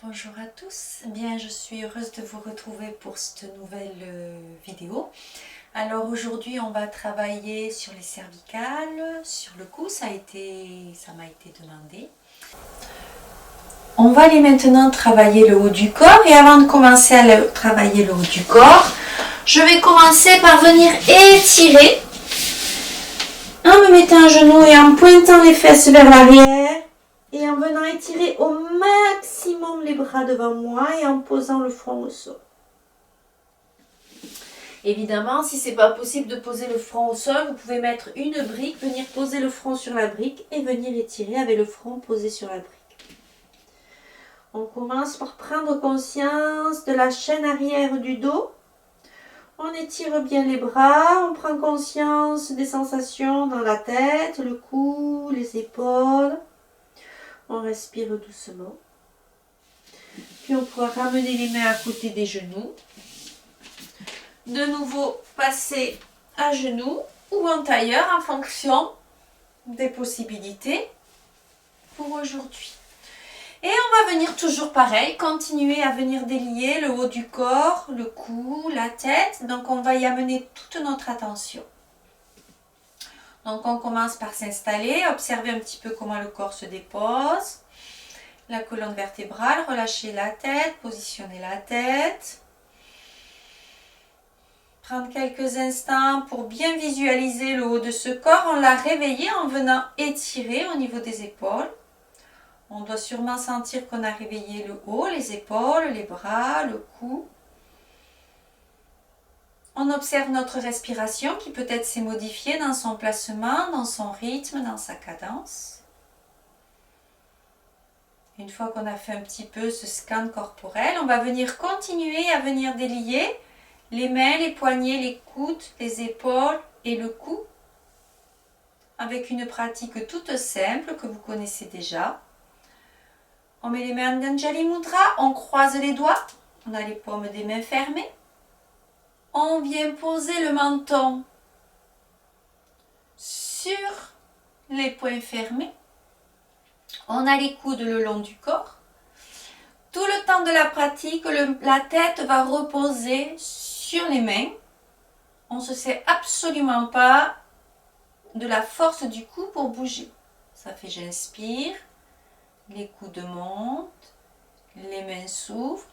Bonjour à tous, bien je suis heureuse de vous retrouver pour cette nouvelle vidéo. Alors aujourd'hui on va travailler sur les cervicales, sur le cou, ça m'a été demandé. On va aller maintenant travailler le haut du corps et avant de commencer à travailler le haut du corps, je vais commencer par venir étirer en me mettant à genoux et en pointant les fesses vers l'arrière. Et en venant étirer au maximum les bras devant moi et en posant le front au sol. Évidemment, si ce n'est pas possible de poser le front au sol, vous pouvez mettre une brique, venir poser le front sur la brique et venir étirer avec le front posé sur la brique. On commence par prendre conscience de la chaîne arrière du dos. On étire bien les bras, on prend conscience des sensations dans la tête, le cou, les épaules. On respire doucement. Puis on pourra ramener les mains à côté des genoux. De nouveau passer à genoux ou en tailleur en fonction des possibilités pour aujourd'hui. Et on va venir toujours pareil, continuer à venir délier le haut du corps, le cou, la tête. Donc on va y amener toute notre attention. Donc on commence par s'installer, observer un petit peu comment le corps se dépose. La colonne vertébrale, relâcher la tête, positionner la tête. Prendre quelques instants pour bien visualiser le haut de ce corps. On l'a réveillé en venant étirer au niveau des épaules. On doit sûrement sentir qu'on a réveillé le haut, les épaules, les bras, le cou. On observe notre respiration qui peut-être s'est modifiée dans son placement, dans son rythme, dans sa cadence. Une fois qu'on a fait un petit peu ce scan corporel, on va venir continuer à venir délier les mains, les poignets, les coudes, les épaules et le cou avec une pratique toute simple que vous connaissez déjà. On met les mains en Anjali Mudra, on croise les doigts, on a les paumes des mains fermées. On vient poser le menton sur les poings fermés. On a les coudes le long du corps. Tout le temps de la pratique, la tête va reposer sur les mains. On ne se sert absolument pas de la force du cou pour bouger. Ça fait j'inspire, les coudes montent, les mains s'ouvrent.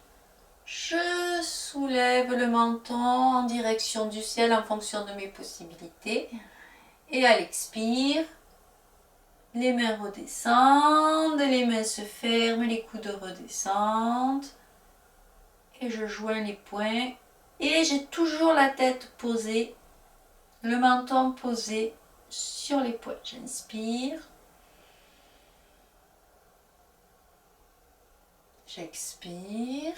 Je soulève le menton en direction du ciel en fonction de mes possibilités. Et à l'expire, les mains redescendent, les mains se ferment, les coudes redescendent. Et je joins les poings. Et j'ai toujours la tête posée, le menton posé sur les poings. J'inspire. J'expire.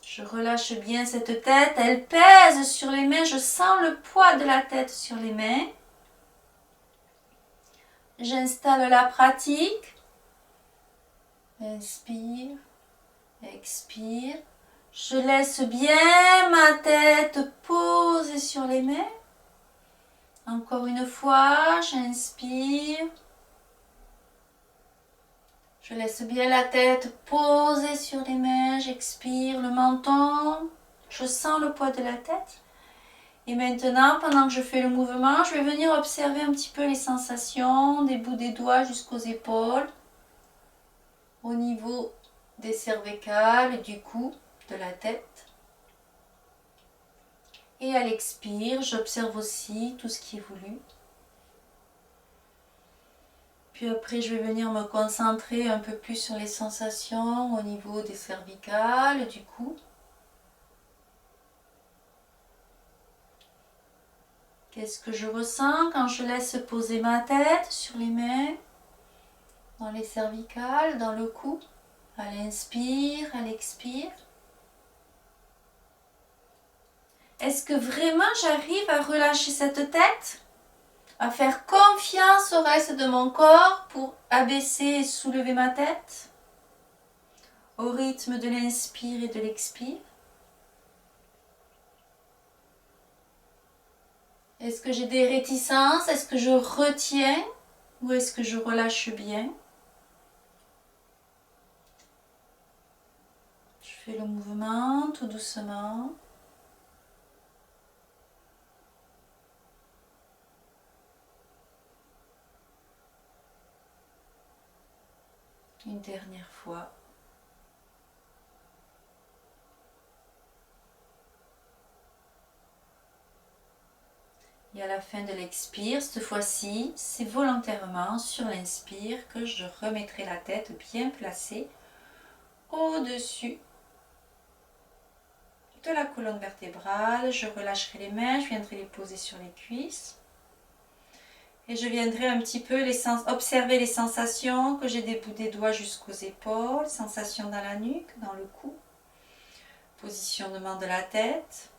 Je relâche bien cette tête, elle pèse sur les mains, je sens le poids de la tête sur les mains. J'installe la pratique. Inspire, expire. Je laisse bien ma tête posée sur les mains. Encore une fois, j'inspire. Je laisse bien la tête posée sur les mains, j'expire le menton, je sens le poids de la tête. Et maintenant, pendant que je fais le mouvement, je vais venir observer un petit peu les sensations des bouts des doigts jusqu'aux épaules, au niveau des cervicales, du cou, de la tête. Et à l'expire, j'observe aussi tout ce qui est voulu. Puis après, je vais venir me concentrer un peu plus sur les sensations au niveau des cervicales, du cou. Qu'est-ce que je ressens quand je laisse poser ma tête sur les mains, dans les cervicales, dans le cou, à l'inspire, à l'expire. Est-ce que vraiment j'arrive à relâcher cette tête ? À faire confiance au reste de mon corps pour abaisser et soulever ma tête au rythme de l'inspire et de l'expire. Est-ce que j'ai des réticences? Est-ce que je retiens ou est-ce que je relâche bien? fais le mouvement tout doucement. Une dernière fois. Et à la fin de l'expire, cette fois-ci, c'est volontairement sur l'inspire que je remettrai la tête bien placée au-dessus de la colonne vertébrale. Je relâcherai les mains, je viendrai les poser sur les cuisses. Et je viendrai un petit peu observer les sensations que j'ai des bouts des doigts jusqu'aux épaules, sensations dans la nuque, dans le cou, positionnement de la tête.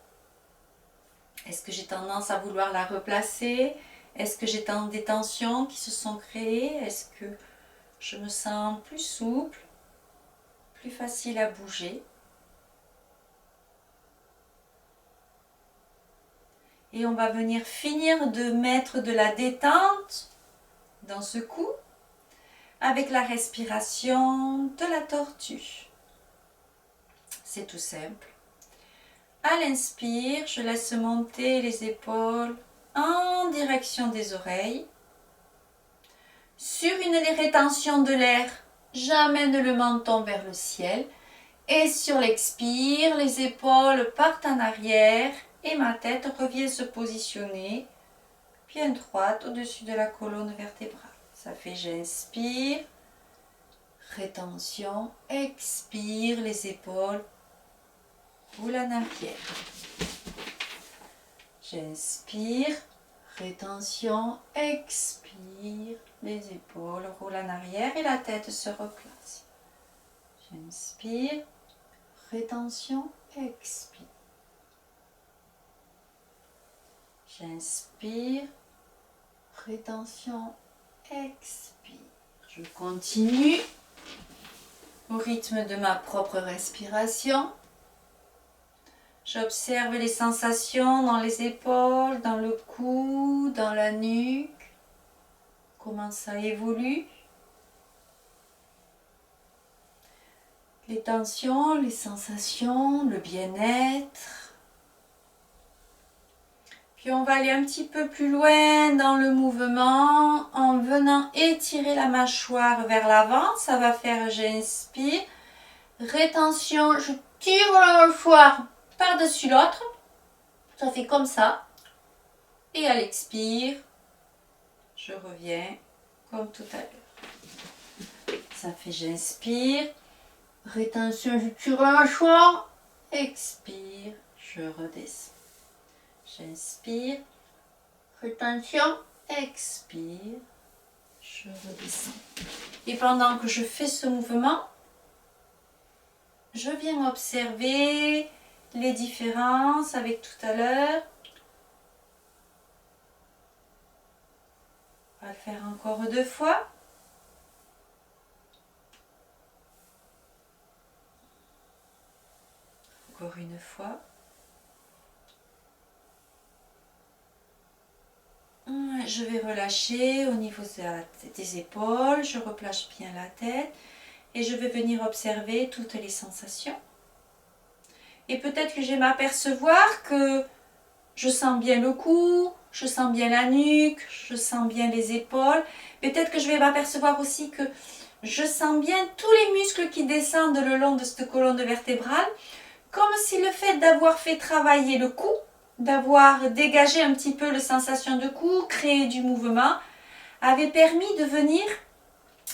Est-ce que j'ai tendance à vouloir la replacer? Est-ce que j'ai des tensions qui se sont créées? Est-ce que je me sens plus souple, plus facile à bouger? Et on va venir finir de mettre de la détente dans ce cou avec la respiration de la tortue. C'est tout simple. À l'inspire, je laisse monter les épaules en direction des oreilles. Sur une rétention de l'air, j'amène le menton vers le ciel. Et sur l'expire, les épaules partent en arrière et ma tête revient se positionner bien droite au-dessus de la colonne vertébrale. Ça fait j'inspire, rétention, expire, les épaules roulent en arrière. J'inspire, rétention, expire, les épaules roulent en arrière et la tête se replace. J'inspire, rétention, expire. J'inspire, rétention, expire. Je continue au rythme de ma propre respiration. J'observe les sensations dans les épaules, dans le cou, dans la nuque. Comment ça évolue. Les tensions, les sensations, le bien-être. Puis on va aller un petit peu plus loin dans le mouvement en venant étirer la mâchoire vers l'avant. Ça va faire j'inspire. Rétention, je tire la mâchoire par-dessus l'autre. Ça fait comme ça. Et à l'expire, je reviens comme tout à l'heure. Ça fait j'inspire. Rétention, je tire la mâchoire. Expire, je redescends. J'inspire. Rétention. Expire. Je redescends. Et pendant que je fais ce mouvement, je viens observer les différences avec tout à l'heure. On va le faire encore 2 fois. Encore une fois. Je vais relâcher au niveau des épaules. Je replace bien la tête. Et je vais venir observer toutes les sensations. Et peut-être que je vais m'apercevoir que je sens bien le cou, je sens bien la nuque, je sens bien les épaules. Peut-être que je vais m'apercevoir aussi que je sens bien tous les muscles qui descendent le long de cette colonne vertébrale. Comme si le fait d'avoir fait travailler le cou, d'avoir dégagé un petit peu la sensation de cou, créer du mouvement, avait permis de venir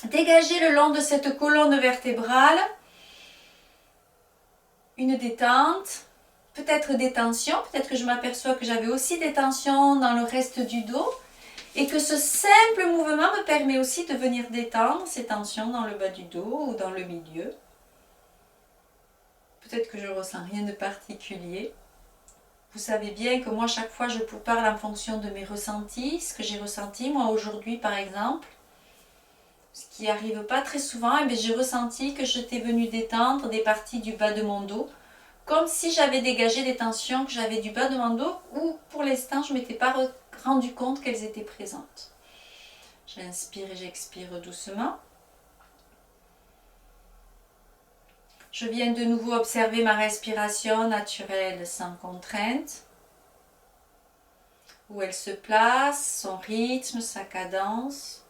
dégager le long de cette colonne vertébrale une détente, peut-être des tensions, peut-être que je m'aperçois que j'avais aussi des tensions dans le reste du dos et que ce simple mouvement me permet aussi de venir détendre ces tensions dans le bas du dos ou dans le milieu. Peut-être que je ne ressens rien de particulier. Vous savez bien que moi, chaque fois, je vous parle en fonction de mes ressentis, ce que j'ai ressenti. Moi, aujourd'hui, par exemple, ce qui n'arrive pas très souvent, eh j'ai ressenti que j'étais venue détendre des parties du bas de mon dos, comme si j'avais dégagé des tensions que j'avais du bas de mon dos, ou pour l'instant, je ne m'étais pas rendu compte qu'elles étaient présentes. J'inspire et j'expire doucement. Je viens de nouveau observer ma respiration naturelle sans contrainte. Où elle se place, son rythme, sa cadence.